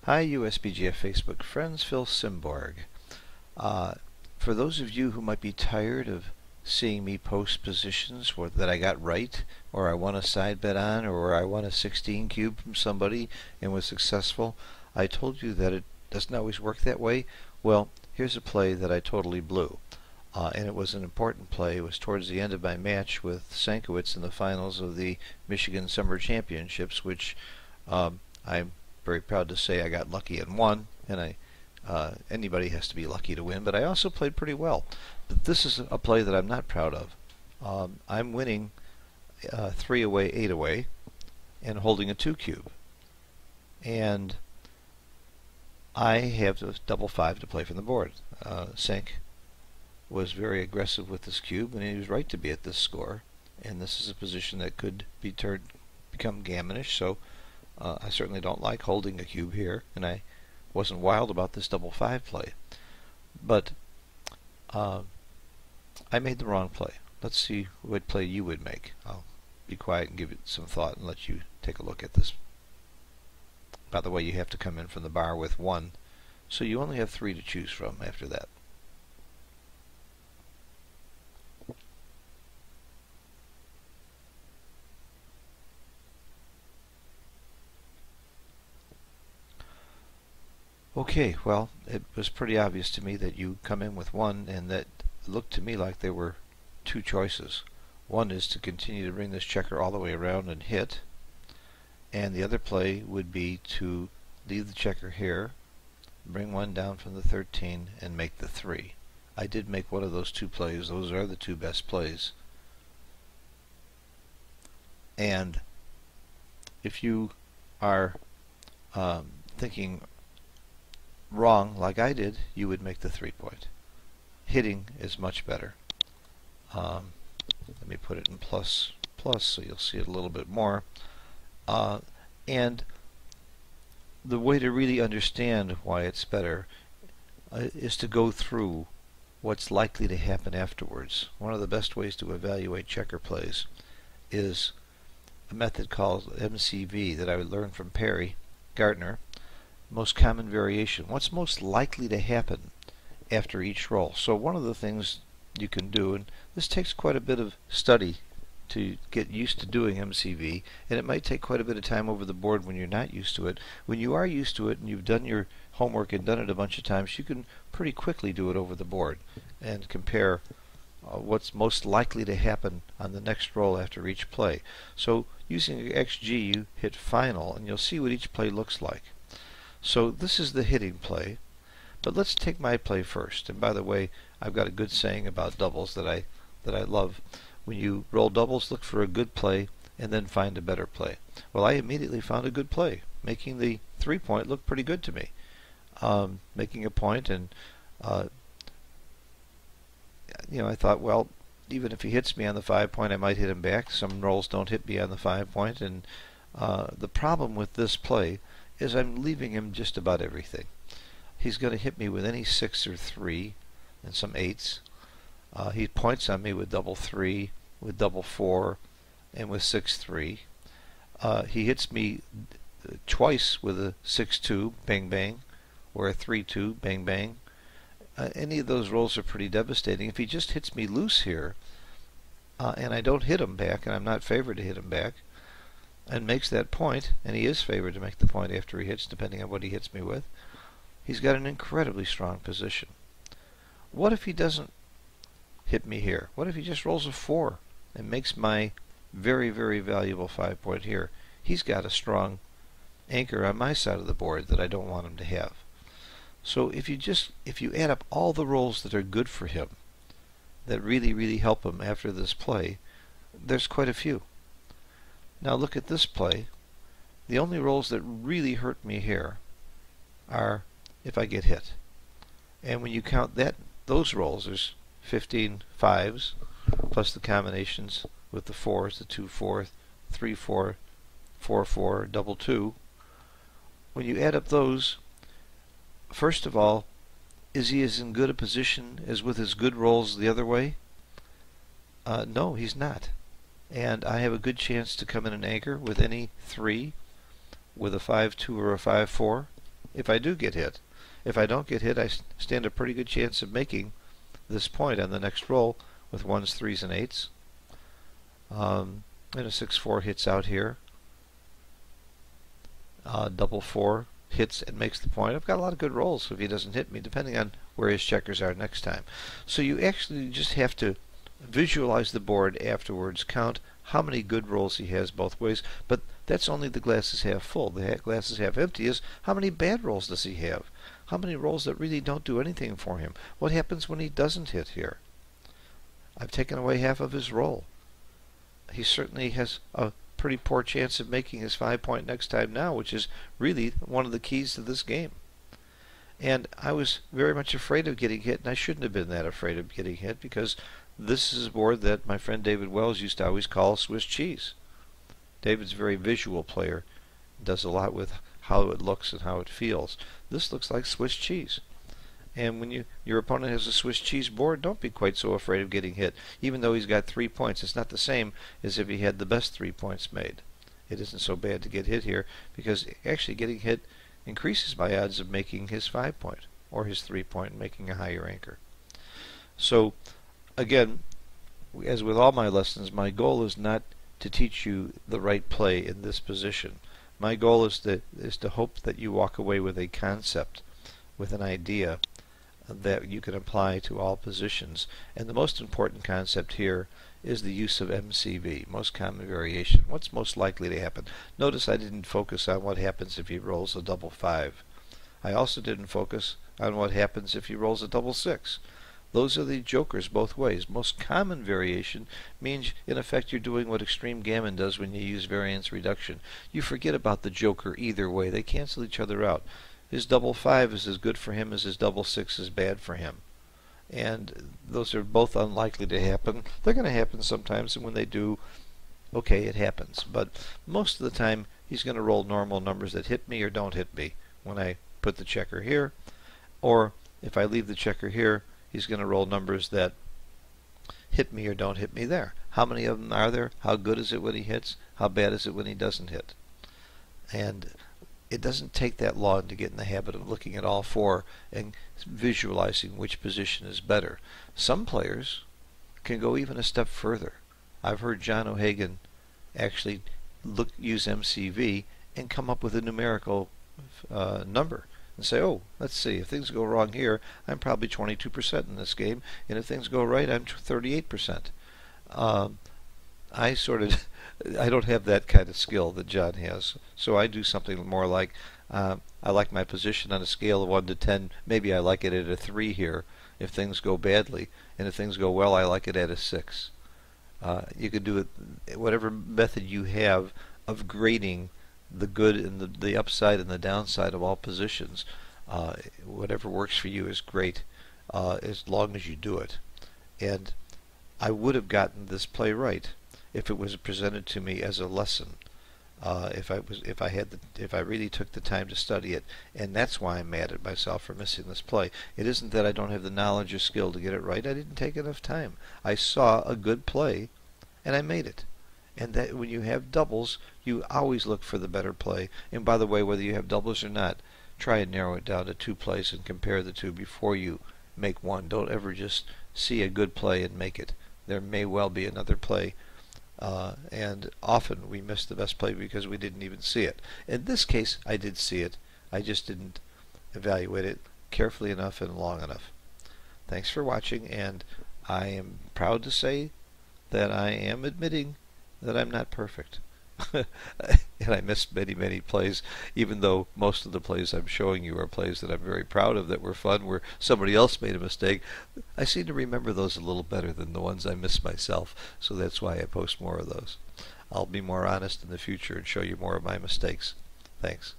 Hi USBGF Facebook friends, Phil Simborg. For those of you who might be tired of seeing me post positions that I got right, or I won a side bet on, or I won a 16 cube from somebody and was successful, I told you that it doesn't always work that way. Well, here's a play that I totally blew. And it was an important play. It was towards the end of my match with Sankowitz in the finals of the Michigan Summer Championships, which I'm very proud to say I got lucky and won, and anybody has to be lucky to win, but I also played pretty well. But this is a play that I'm not proud of. I'm winning 3 away, 8 away, and holding a 2 cube. And I have a double 5 to play from the board. Sank was very aggressive with this cube, and he was right to be at this score. And this is a position that could become gammonish, so I certainly don't like holding a cube here, and I wasn't wild about this double 5 play. But I made the wrong play. Let's see what play you would make. I'll be quiet and give it some thought and let you take a look at this. By the way, you have to come in from the bar with 1, so you only have 3 to choose from after that. Okay, well, it was pretty obvious to me that you come in with 1, and that looked to me like there were 2 choices. One is to continue to bring this checker all the way around and hit, and the other play would be to leave the checker here, bring 1 down from the 13, and make the 3. I did make one of those 2 plays. Those are the 2 best plays. And if you are thinking wrong like I did, you would make the 3-point. Hitting is much better. Let me put it in plus so you'll see it a little bit more. And the way to really understand why it's better is to go through what's likely to happen afterwards. One of the best ways to evaluate checker plays is a method called MCV that I learned from Perry Gardner. Most common variation. What's most likely to happen after each roll? So one of the things you can do, and this takes quite a bit of study to get used to doing MCV, and it might take quite a bit of time over the board when you're not used to it. When you are used to it and you've done your homework and done it a bunch of times, you can pretty quickly do it over the board and compare what's most likely to happen on the next roll after each play. So using XG, you hit final, and you'll see what each play looks like. So this is the hitting play, but let's take my play first. And by the way, I've got a good saying about doubles that I love. When you roll doubles, look for a good play and then find a better play. Well, I immediately found a good play, making the 3-point look pretty good to me. Making a point, and I thought, well, even if he hits me on the 5-point, I might hit him back. Some rolls don't hit me on the 5-point, and the problem with this play is I'm leaving him just about everything. He's going to hit me with any 6 or 3 and some 8s. He points on me with double 3, with double 4, and with 6-3. He hits me twice with a 6-2, bang bang, or a 3-2, bang bang. Any of those rolls are pretty devastating. If he just hits me loose here, and I don't hit him back, and I'm not favored to hit him back, and makes that point, and he is favored to make the point after he hits, depending on what he hits me with, he's got an incredibly strong position. What if he doesn't hit me here? What if he just rolls a 4 and makes my very, very valuable 5-point here? He's got a strong anchor on my side of the board that I don't want him to have. So if you add up all the rolls that are good for him, that really, really help him after this play, there's quite a few. Now look at this play. The only rolls that really hurt me here are if I get hit. And when you count those rolls, there's 15 5s, plus the combinations with the 4s, the 2-4, 3-4, 4-4, double 2. When you add up those, first of all, is he as in good a position as with his good rolls the other way? No, he's not. And I have a good chance to come in an anchor with any 3, with a 5-2 or a 5-4. if I do get hit. If I don't get hit, I stand a pretty good chance of making this point on the next roll with 1s, 3s, and 8s. And a 6-4 hits out here. Double 4 hits and makes the point. I've got a lot of good rolls if he doesn't hit me, depending on where his checkers are next time. So you actually just have to visualize the board afterwards, count how many good rolls he has both ways, but that's only the glass is half full. The glass is half empty is how many bad rolls does he have? How many rolls that really don't do anything for him? What happens when he doesn't hit here? I've taken away half of his roll. He certainly has a pretty poor chance of making his 5-point next time now, which is really one of the keys to this game. And I was very much afraid of getting hit, and I shouldn't have been that afraid of getting hit, because this is a board that my friend David Wells used to always call Swiss cheese. David's a very visual player, does a lot with how it looks and how it feels. This looks like Swiss cheese. And when your opponent has a Swiss cheese board, don't be quite so afraid of getting hit. Even though he's got 3 points, it's not the same as if he had the best 3 points made. It isn't so bad to get hit here, because actually getting hit increases my odds of making his 5-point or his 3-point and making a higher anchor. So again, as with all my lessons, my goal is not to teach you the right play in this position. My goal is to hope that you walk away with a concept, with an idea that you can apply to all positions. And the most important concept here is the use of MCV, most common variation. What's most likely to happen? Notice I didn't focus on what happens if he rolls a double 5. I also didn't focus on what happens if he rolls a double 6. Those are the jokers both ways. Most common variation means, in effect, you're doing what extreme gammon does when you use variance reduction. You forget about the joker either way. They cancel each other out. His double 5 is as good for him as his double 6 is bad for him. And those are both unlikely to happen. They're going to happen sometimes, and when they do, okay, it happens. But most of the time, he's going to roll normal numbers that hit me or don't hit me when I put the checker here. Or if I leave the checker here, he's going to roll numbers that hit me or don't hit me there. How many of them are there? How good is it when he hits? How bad is it when he doesn't hit? And it doesn't take that long to get in the habit of looking at all 4 and visualizing which position is better. Some players can go even a step further. I've heard John O'Hagan actually use MCV and come up with a numerical number and say, oh, let's see, if things go wrong here, I'm probably 22% in this game, and if things go right, I'm 38%. I don't have that kind of skill that John has, so I do something more like, I like my position on a scale of 1 to 10. Maybe I like it at a 3 here if things go badly, and if things go well, I like it at a 6. You could do it whatever method you have of grading the good and the upside and the downside of all positions. Whatever works for you is great, as long as you do it. And I would have gotten this play right if it was presented to me as a lesson. If I really took the time to study it, and that's why I'm mad at myself for missing this play. It isn't that I don't have the knowledge or skill to get it right. I didn't take enough time. I saw a good play, and I made it. And that when you have doubles, you always look for the better play. And by the way, whether you have doubles or not, try and narrow it down to 2 plays and compare the 2 before you make one. Don't ever just see a good play and make it. There may well be another play. And often we miss the best play because we didn't even see it. In this case, I did see it. I just didn't evaluate it carefully enough and long enough. Thanks for watching, and I am proud to say that I am admitting that I'm not perfect. And I missed many, many plays, even though most of the plays I'm showing you are plays that I'm very proud of, that were fun, where somebody else made a mistake. I seem to remember those a little better than the ones I missed myself, so that's why I post more of those. I'll be more honest in the future and show you more of my mistakes. Thanks.